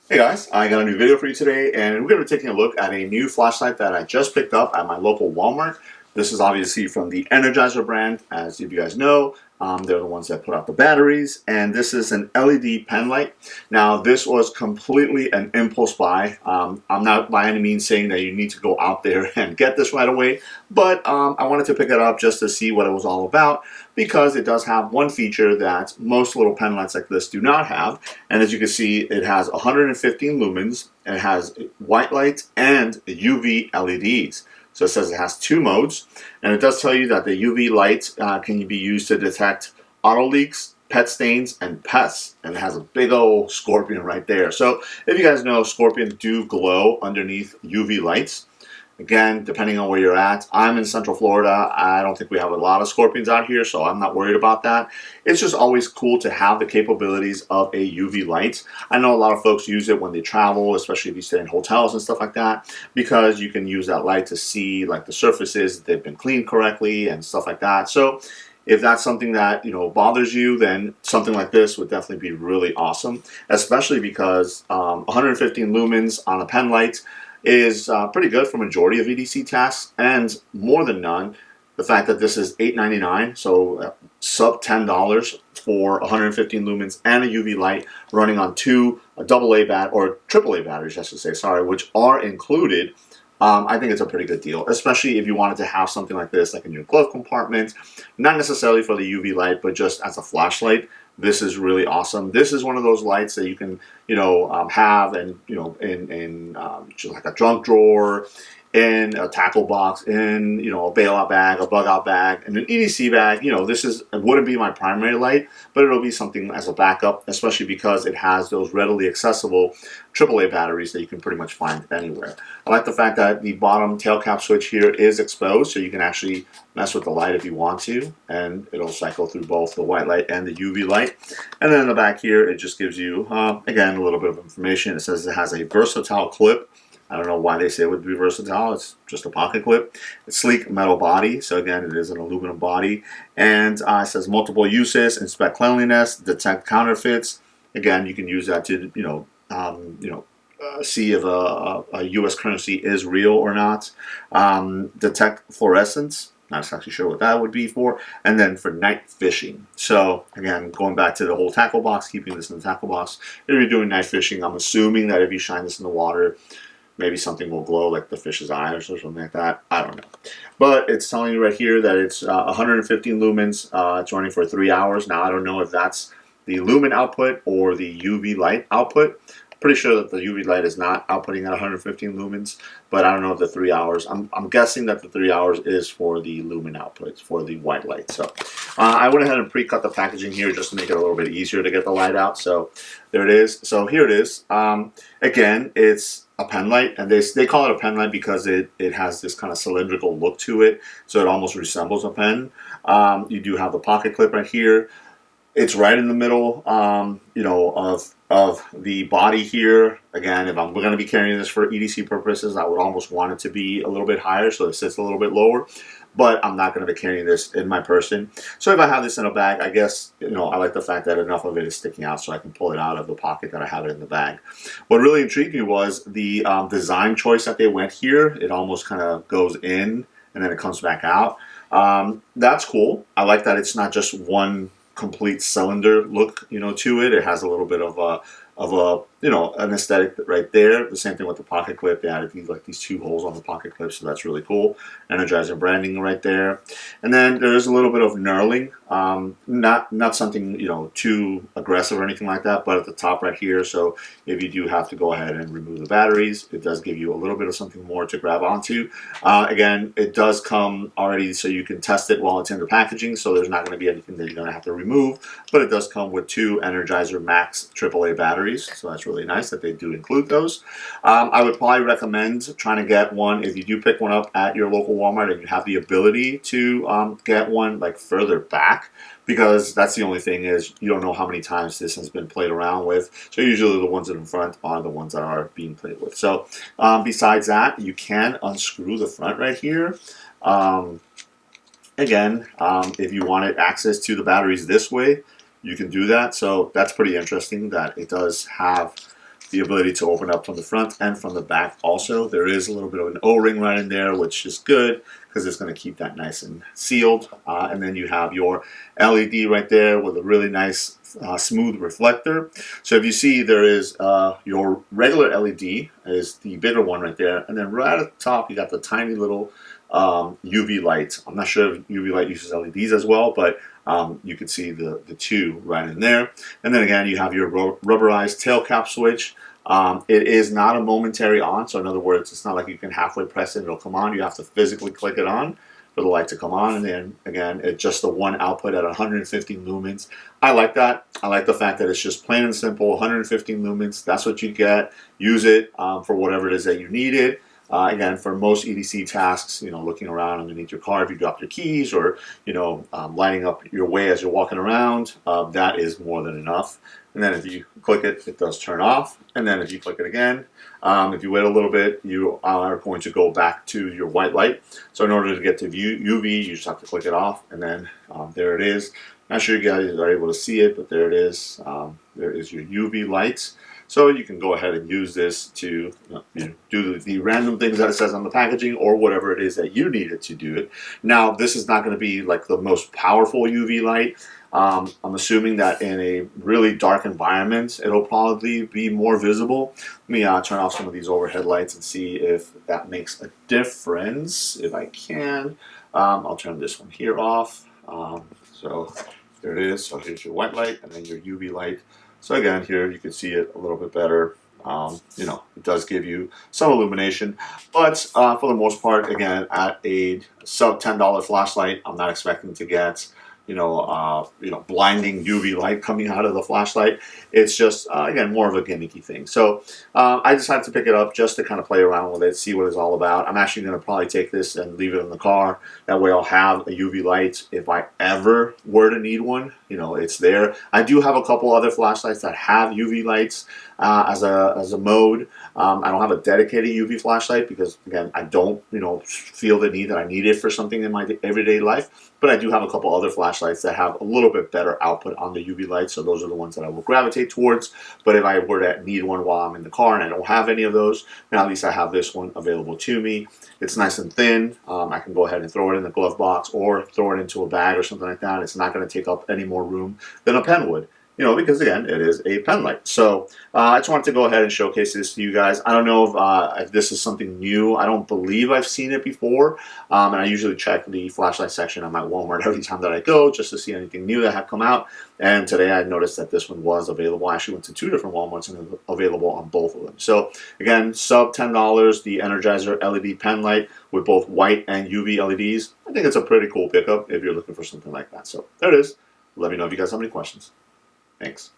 Hey guys, I got a new video for you today, and we're going to be taking a look at a new flashlight that I just picked up at my local Walmart. This is obviously from the Energizer brand, as you guys know. They're the ones that put out the batteries, and this is an LED pen light. Now, this was completely an impulse buy. I'm not by any means saying that you need to go out there and get this right away, but I wanted to pick it up just to see what it was all about, because it does have one feature that most little pen lights like this do not have. And as you can see, it has 115 lumens, and it has white light and UV LEDs. So it says it has two modes, and it does tell you that the UV light can be used to detect auto leaks, pet stains, and pests. And it has a big old scorpion right there. So if you guys know, scorpions do glow underneath UV lights. Again, depending on where you're at, I'm in Central Florida. I don't think we have a lot of scorpions out here, so I'm not worried about that. It's just always cool to have the capabilities of a UV light. I know a lot of folks use it when they travel, especially if you stay in hotels and stuff like that, because you can use that light to see like the surfaces, they've been cleaned correctly and stuff like that. So if that's something that bothers you, then something like this would definitely be really awesome, especially because 115 lumens on a pen light is pretty good for majority of EDC tasks, and more than none, the fact that this is $8.99, so sub $10 for 115 lumens and a UV light running on two AA or AAA batteries, I should say, sorry, which are included. I think it's a pretty good deal, especially if you wanted to have something like this, like in your glove compartment, not necessarily for the UV light, but just as a flashlight. This is really awesome. This is one of those lights that you can, have and in just like a junk drawer, in a tackle box, in a bailout bag, a bug out bag, and an EDC bag. It wouldn't be my primary light, but it'll be something as a backup, especially because it has those readily accessible AAA batteries that you can pretty much find anywhere. I like the fact that the bottom tail cap switch here is exposed, so you can actually mess with the light if you want to, and it'll cycle through both the white light and the UV light. And then in the back here, it just gives you, again, a little bit of information. It says it has a versatile clip. I don't know why they say it would be versatile. It's just a pocket clip. It's sleek metal body. So again, it is an aluminum body. And it says multiple uses: inspect cleanliness, detect counterfeits. Again, you can use that to see if a U.S. currency is real or not. Detect fluorescence. Not actually sure what that would be for. And then for night fishing. So again, going back to the whole tackle box, keeping this in the tackle box. If you're doing night fishing, I'm assuming that if you shine this in the water, maybe something will glow like the fish's eyes or something like that. I don't know. But it's telling you right here that it's 115 lumens. It's running for 3 hours. Now, I don't know if that's the lumen output or the UV light output. Pretty sure that the UV light is not outputting at 115 lumens, but I don't know if the 3 hours. I'm guessing that the 3 hours is for the lumen output, for the white light. So I went ahead and pre-cut the packaging here just to make it a little bit easier to get the light out. So there it is. So here it is. Again, it's a pen light, and they call it a pen light because it has this kind of cylindrical look to it, so it almost resembles a pen. You do have the pocket clip right here. It's right in the middle, of the body here. Again, if we're going to be carrying this for EDC purposes, I would almost want it to be a little bit higher so it sits a little bit lower. But I'm not going to be carrying this in my person. So if I have this in a bag, I guess, I like the fact that enough of it is sticking out so I can pull it out of the pocket that I have it in the bag. What really intrigued me was the design choice that they went here. It almost kind of goes in and then it comes back out. That's cool. I like that it's not just one complete cylinder look, to it. It has a little bit of a an aesthetic right there. The same thing with the pocket clip. They added these two holes on the pocket clip, so that's really cool. Energizer branding right there. And then there is a little bit of knurling. Not something too aggressive or anything like that, but at the top right here. So if you do have to go ahead and remove the batteries, it does give you a little bit of something more to grab onto. Again, it does come already, so you can test it while it's in the packaging. So there's not going to be anything that you're going to have to remove, but it does come with two Energizer Max AAA batteries. So that's really nice that they do include those. I would probably recommend trying to get one if you do pick one up at your local Walmart and you have the ability to get one like further back, because that's the only thing is you don't know how many times this has been played around with. So usually the ones in front are the ones that are being played with. So besides that, you can unscrew the front right here. Again, if you wanted access to the batteries this way, you can do that. So that's pretty interesting that it does have the ability to open up from the front and from the back also. There is a little bit of an O-ring right in there, which is good because it's going to keep that nice and sealed. And then you have your LED right there with a really nice smooth reflector. So if you see, there is your regular LED is the bigger one right there, and then right at the top you got the tiny little UV light. I'm not sure if UV light uses LEDs as well, but you can see the two right in there. And then again, you have your rubberized tail cap switch. It is not a momentary on, so in other words, it's not like you can halfway press it and it'll come on. You have to physically click it on for the light to come on. And then again, it's just the one output at 115 lumens. I like that. I like the fact that it's just plain and simple, 115 lumens. That's what you get. Use it for whatever it is that you need it. Again, for most EDC tasks, looking around underneath your car if you drop your keys, or lighting up your way as you're walking around, that is more than enough. And then if you click it, it does turn off. And then if you click it again, if you wait a little bit, you are going to go back to your white light. So in order to get to UV, you just have to click it off, and then there it is. Not sure you guys are able to see it, but there it is. There is your UV lights. So you can go ahead and use this to do the random things that it says on the packaging, or whatever it is that you need it to do it. Now, this is not going to be like the most powerful UV light. I'm assuming that in a really dark environment, it'll probably be more visible. Let me turn off some of these overhead lights and see if that makes a difference. If I can, I'll turn this one here off. So there it is. So here's your white light and then your UV light. So again, here you can see it a little bit better. It does give you some illumination, but for the most part, again, at a sub $10 flashlight, I'm not expecting to get blinding UV light coming out of the flashlight. It's just, again, more of a gimmicky thing. So I decided to pick it up just to kind of play around with it, see what it's all about. I'm actually going to probably take this and leave it in the car. That way I'll have a UV light if I ever were to need one. It's there. I do have a couple other flashlights that have UV lights as a mode. I don't have a dedicated UV flashlight because, again, I don't feel the need that I need it for something in my everyday life. But I do have a couple other flashlights that have a little bit better output on the UV light, so those are the ones that I will gravitate towards. But if I were to need one while I'm in the car and I don't have any of those, then at least I have this one available to me. It's nice and thin. I can go ahead and throw it in the glove box or throw it into a bag or something like that. It's not going to take up any more room than a pen would. Because again, it is a pen light. So I just wanted to go ahead and showcase this to you guys. I don't know if this is something new. I don't believe I've seen it before. And I usually check the flashlight section at my Walmart every time that I go just to see anything new that had come out. And today I noticed that this one was available. I actually went to 2 different Walmarts and available on both of them. So again, sub $10, the Energizer LED pen light with both white and UV LEDs. I think it's a pretty cool pickup if you're looking for something like that. So there it is. Let me know if you guys have any questions. Thanks.